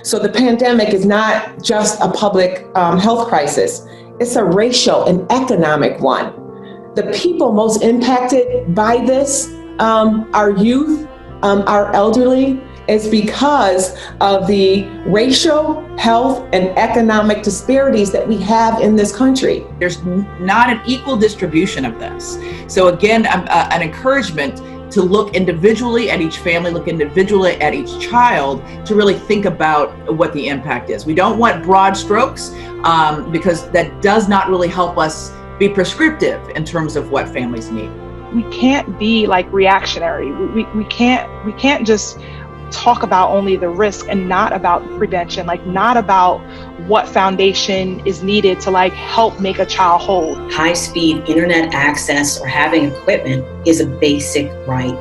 So the pandemic is not just a public health crisis. It's a racial and economic one. The people most impacted by this are youth, our elderly. It's because of the racial, health, and economic disparities that we have in this country. There's not an equal distribution of this. So again, an encouragement to look individually at each family, look individually at each child, to really think about what the impact is. We don't want broad strokes because that does not really help us be prescriptive in terms of what families need. We can't be like reactionary. We can't just talk about only the risk and not about prevention, like not about what foundation is needed to like help make a child whole. High-speed internet access or having equipment is a basic right.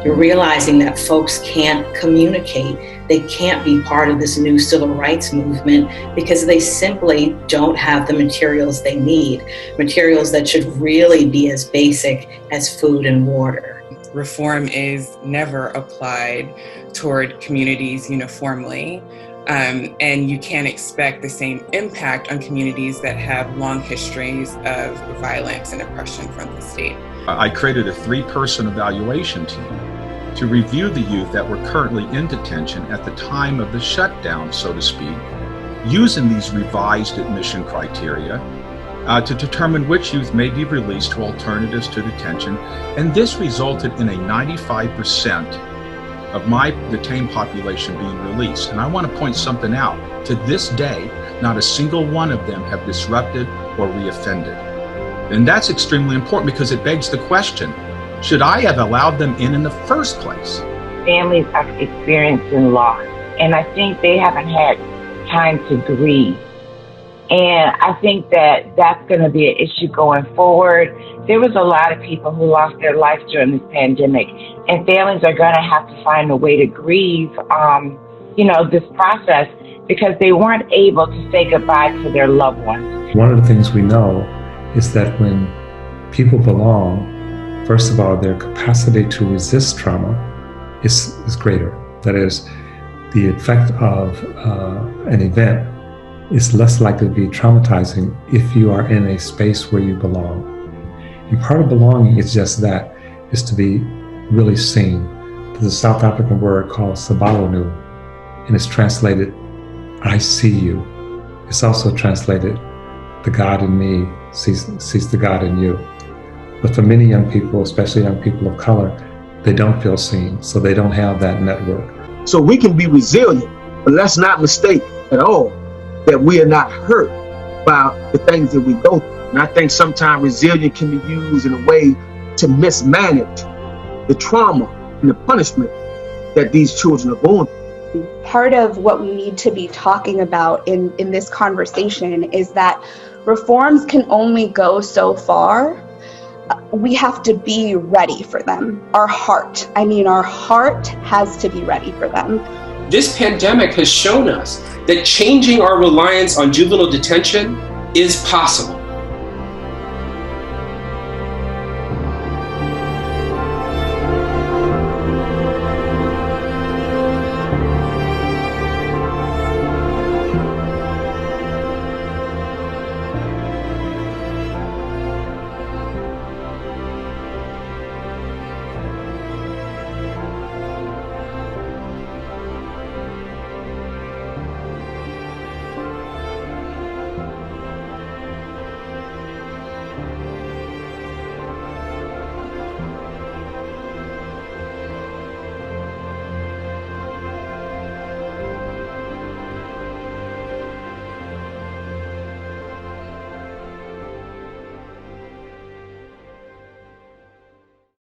You're realizing that folks can't communicate. They can't be part of this new civil rights movement because they simply don't have the materials they need, materials that should really be as basic as food and water. Reform is never applied toward communities uniformly, and you can't expect the same impact on communities that have long histories of violence and oppression from the state. I created a 3-person evaluation team to review the youth that were currently in detention at the time of the shutdown, so to speak, using these revised admission criteria to determine which youth may be released to alternatives to detention. And this resulted in a 95% of my detained population being released. And I want to point something out. To this day, not a single one of them have disrupted or reoffended. And that's extremely important because it begs the question, should I have allowed them in the first place? Families are experiencing loss, and I think they haven't had time to grieve. And I think that that's going to be an issue going forward. There was a lot of people who lost their life during this pandemic, and families are going to have to find a way to grieve, this process because they weren't able to say goodbye to their loved ones. One of the things we know is that when people belong, first of all, their capacity to resist trauma is greater. That is, the effect of an event is less likely to be traumatizing if you are in a space where you belong. And part of belonging is just that, is to be really seen. There's a South African word called sabalonu, and it's translated, I see you. It's also translated, the God in me sees the God in you. But for many young people, especially young people of color, they don't feel seen, so they don't have that network. So we can be resilient, but let's not mistake at all that we are not hurt by the things that we go through. And I think sometimes resilience can be used in a way to mismanage the trauma and the punishment that these children are going through. Part of what we need to be talking about in this conversation is that reforms can only go so far. We have to be ready for them. Our heart has to be ready for them. This pandemic has shown us that changing our reliance on juvenile detention is possible.